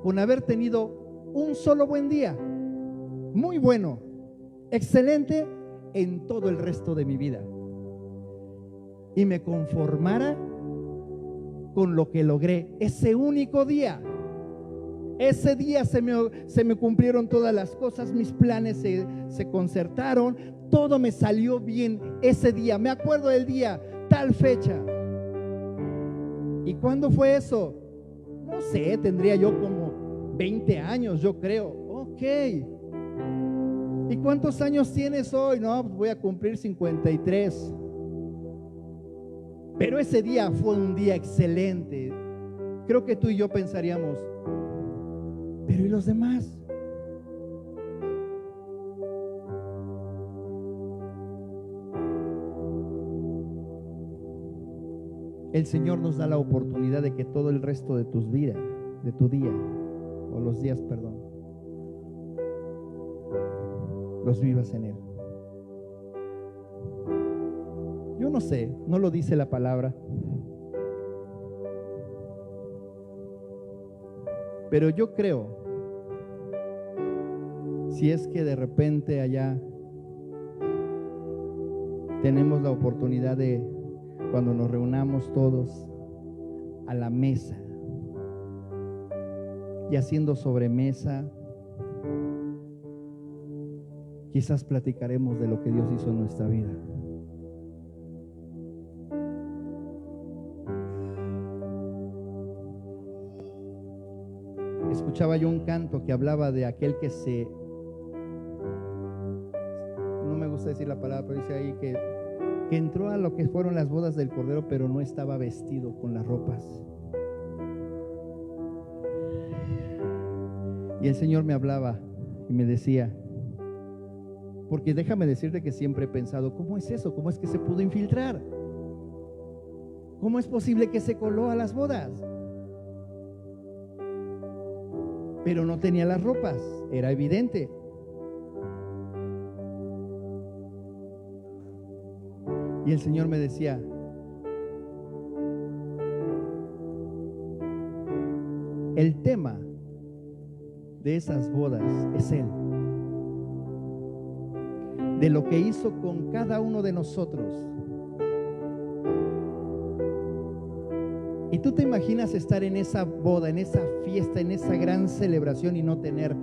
con haber tenido un solo buen día, muy bueno, excelente en todo el resto de mi vida, y me conformara con lo que logré ese único día. Ese día se me cumplieron todas las cosas, mis planes se concertaron, todo me salió bien ese día. Me acuerdo del día, tal fecha. ¿Y cuándo fue eso? No sé, tendría yo como 20 años, yo creo. Ok. ¿Y cuántos años tienes hoy? No, pues voy a cumplir 53. Pero ese día fue un día excelente. Creo que tú y yo pensaríamos: pero ¿y los demás? El Señor nos da la oportunidad de que todo el resto de tus vidas, de tu día, o los días, perdón, los vivas en Él. Yo no sé, no lo dice la palabra, pero yo creo, si es que de repente allá tenemos la oportunidad de, cuando nos reunamos todos a la mesa y haciendo sobremesa, quizás platicaremos de lo que Dios hizo en nuestra vida. Escuchaba yo un canto que hablaba de aquel que no me gusta decir la palabra, pero dice ahí que entró a lo que fueron las bodas del Cordero, pero no estaba vestido con las ropas. Y el Señor me hablaba y me decía, porque déjame decirte que siempre he pensado: ¿cómo es eso? ¿Cómo es que se pudo infiltrar? ¿Cómo es posible que se coló a las bodas? Pero no tenía las ropas, era evidente. Y el Señor me decía: el tema de esas bodas es Él, de lo que hizo con cada uno de nosotros. Y tú te imaginas estar en esa boda, en esa fiesta, en esa gran celebración y no tener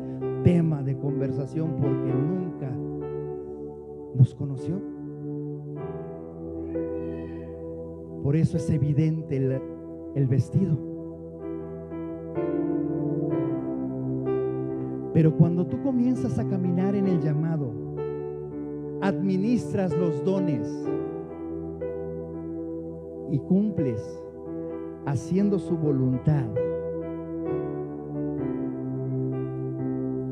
tema de conversación porque nunca nos conoció. Por eso es evidente el vestido. Pero cuando tú comienzas a caminar en el llamado, administras los dones y cumples haciendo su voluntad,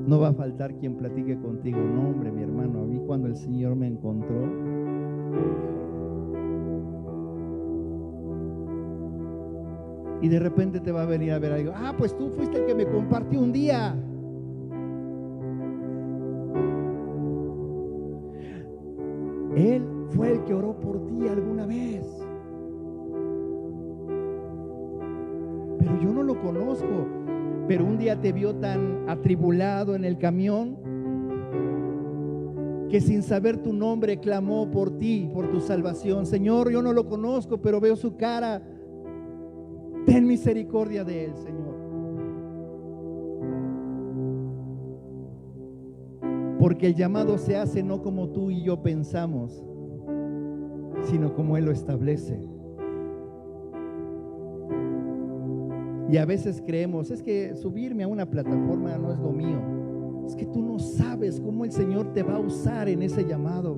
no va a faltar quien platique contigo. No, hombre, mi hermano, a mí cuando el Señor me encontró, Y de repente te va a venir a ver algo. Ah, pues tú fuiste el que me compartió un día. Él fue el que oró por ti alguna vez. Pero yo no lo conozco. Pero un día te vio tan atribulado en el camión que sin saber tu nombre clamó por ti, por tu salvación. Señor, yo no lo conozco, pero veo su cara. Ten misericordia de él, Señor. Porque el llamado se hace no como tú y yo pensamos, sino como Él lo establece. Y a veces creemos, es que subirme a una plataforma no es lo mío. Es que tú no sabes cómo el Señor te va a usar en ese llamado.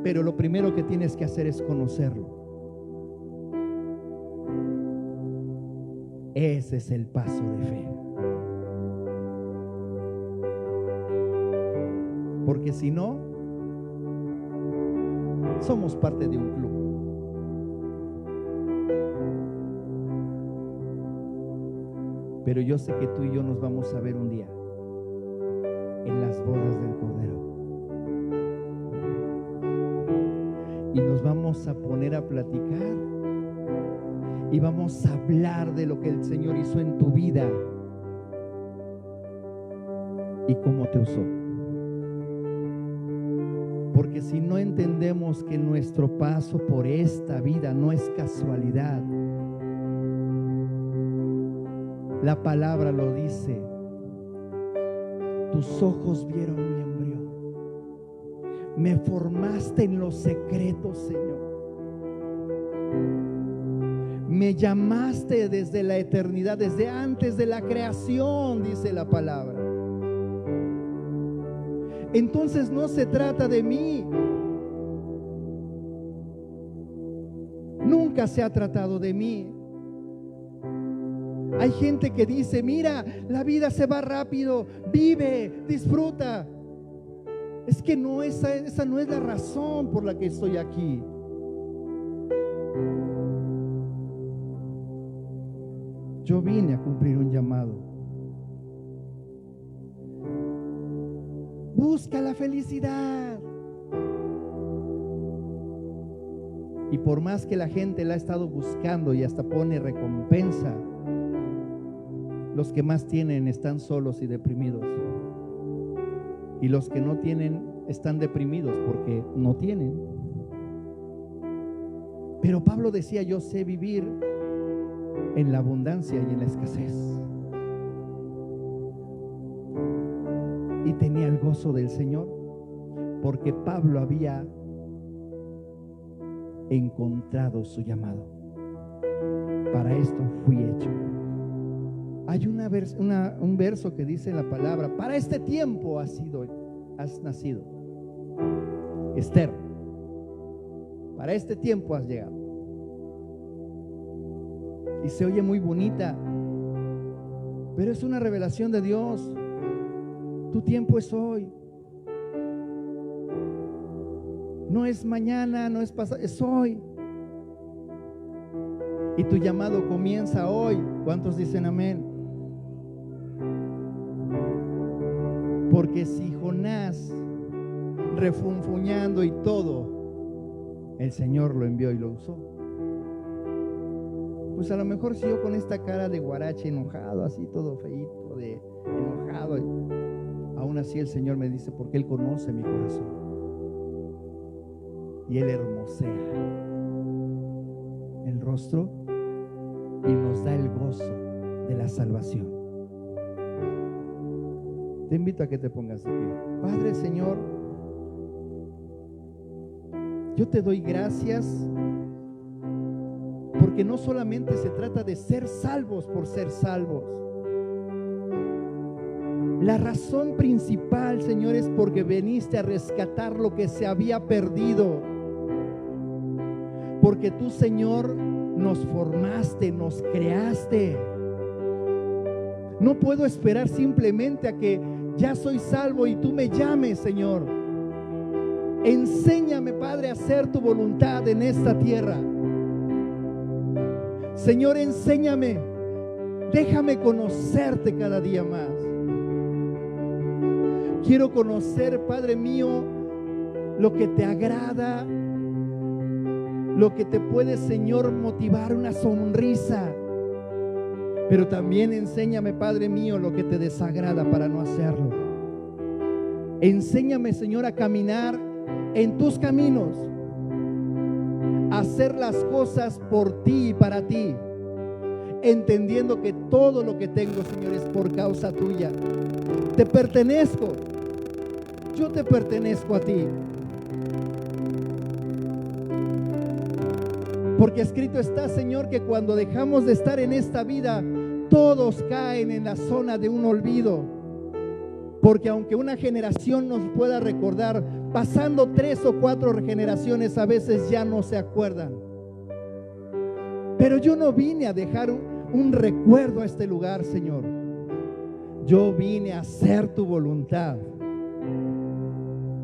Pero lo primero que tienes que hacer es conocerlo. Ese es el paso de fe. Porque si no, somos parte de un club. Pero yo sé que tú y yo nos vamos a ver un día en las bodas del Cordero. Y nos vamos a poner a platicar y vamos a hablar de lo que el Señor hizo en tu vida y cómo te usó. Porque si no entendemos que nuestro paso por esta vida no es casualidad, la palabra lo dice: tus ojos vieron mi embrión, me formaste en los secretos, Señor, me llamaste desde la eternidad, desde antes de la creación, dice la palabra. Entonces no se trata de mí. Nunca se ha tratado de mí. Hay gente que dice: mira, la vida se va rápido, vive, disfruta. Es que no, esa no es la razón por la que estoy aquí. Yo vine a cumplir un llamado. Busca la felicidad. Y por más que la gente la ha estado buscando y hasta pone recompensa, los que más tienen están solos y deprimidos. Y los que no tienen están deprimidos porque no tienen. Pero Pablo decía: yo sé vivir en la abundancia y en la escasez. Y tenía el gozo del Señor, porque Pablo había encontrado su llamado. Para esto fui hecho. Hay un verso que dice la palabra: para este tiempo has nacido. Esther, para este tiempo has llegado. Y se oye muy bonita, pero es una revelación de Dios. Tu tiempo es hoy. No es mañana, no es pasado, es hoy. Y tu llamado comienza hoy. ¿Cuántos dicen amén? Porque si Jonás, refunfuñando y todo, el Señor lo envió y lo usó, pues a lo mejor si yo con esta cara de guarache, enojado, así todo feíto, de enojado, aún así el Señor me dice: porque Él conoce mi corazón y Él hermosea el rostro y nos da el gozo de la salvación. Te invito a que te pongas de pie. Padre, Señor, yo te doy gracias, porque no solamente se trata de ser salvos por ser salvos. La razón principal, Señor, es porque viniste a rescatar lo que se había perdido. Porque tú, Señor, nos formaste, nos creaste. No puedo esperar simplemente a que ya soy salvo y tú me llames, Señor. Enséñame, Padre, a hacer tu voluntad en esta tierra. Señor, enséñame, déjame conocerte cada día más. Quiero conocer, Padre mío, lo que te agrada, lo que te puede, Señor, motivar una sonrisa. Pero también enséñame, Padre mío, lo que te desagrada para no hacerlo. Enséñame, Señor, a caminar en tus caminos, a hacer las cosas por ti y para ti, entendiendo que todo lo que tengo, Señor, es por causa tuya. Te pertenezco, yo te pertenezco a ti. Porque escrito está, Señor, que cuando dejamos de estar en esta vida, todos caen en la zona de un olvido. Porque aunque una generación nos pueda recordar, pasando 3 o 4 generaciones a veces ya no se acuerdan. Pero yo no vine a dejar un recuerdo a este lugar, Señor. Yo vine a hacer tu voluntad.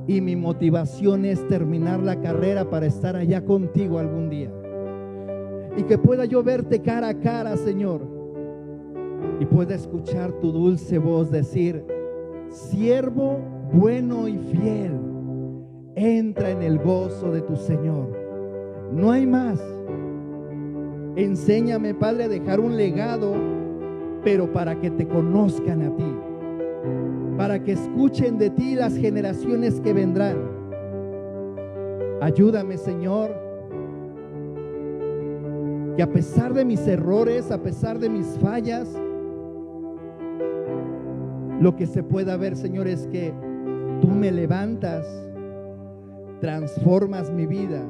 Y mi motivación es terminar la carrera para estar allá contigo algún día. Y que pueda yo verte cara a cara, Señor. Y pueda escuchar tu dulce voz decir: siervo bueno y fiel, entra en el gozo de tu Señor. No hay más. Enséñame, Padre, a dejar un legado, pero para que te conozcan a ti, para que escuchen de ti las generaciones que vendrán. Ayúdame, Señor, que a pesar de mis errores, a pesar de mis fallas, lo que se pueda ver, Señor, es que tú me levantas, transformas mi vida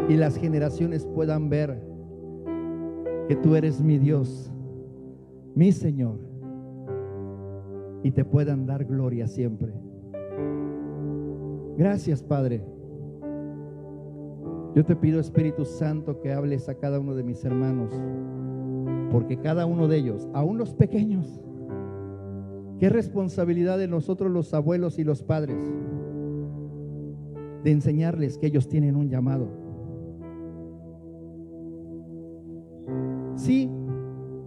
y las generaciones puedan ver que tú eres mi Dios, mi Señor, y te puedan dar gloria siempre. Gracias, Padre. Yo te pido, Espíritu Santo, que hables a cada uno de mis hermanos, porque cada uno de ellos, aún los pequeños, qué responsabilidad de nosotros los abuelos y los padres, de enseñarles que ellos tienen un llamado. Sí,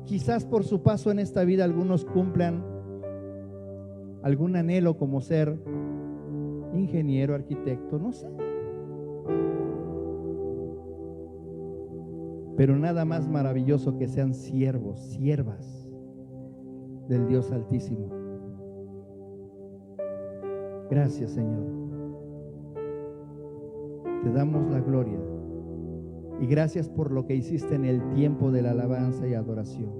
quizás por su paso en esta vida algunos cumplan algún anhelo como ser ingeniero, arquitecto, no sé. Pero nada más maravilloso que sean siervos, siervas del Dios Altísimo. Gracias, Señor. Te damos la gloria. Y gracias por lo que hiciste en el tiempo de la alabanza y adoración.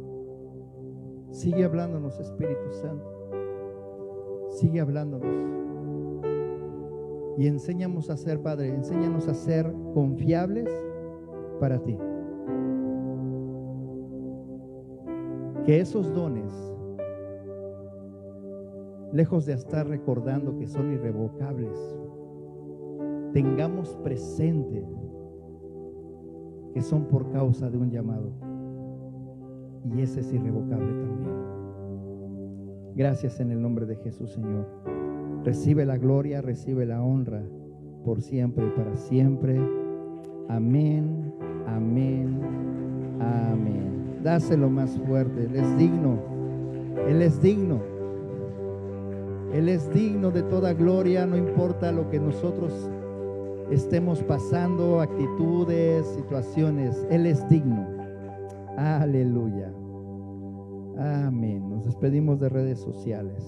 Sigue hablándonos, Espíritu Santo. Sigue hablándonos. Y enséñanos a ser, Padre, enséñanos a ser confiables para ti. Que esos dones, lejos de estar recordando que son irrevocables, tengamos presente que son por causa de un llamado. Y ese es irrevocable también. Gracias en el nombre de Jesús, Señor. Recibe la gloria, recibe la honra por siempre y para siempre. Amén, amén, amén. Dáselo más fuerte. Él es digno. Él es digno. Él es digno de toda gloria, no importa lo que nosotros estemos pasando, actitudes, situaciones. Él es digno. Aleluya. Amén. Nos despedimos de redes sociales.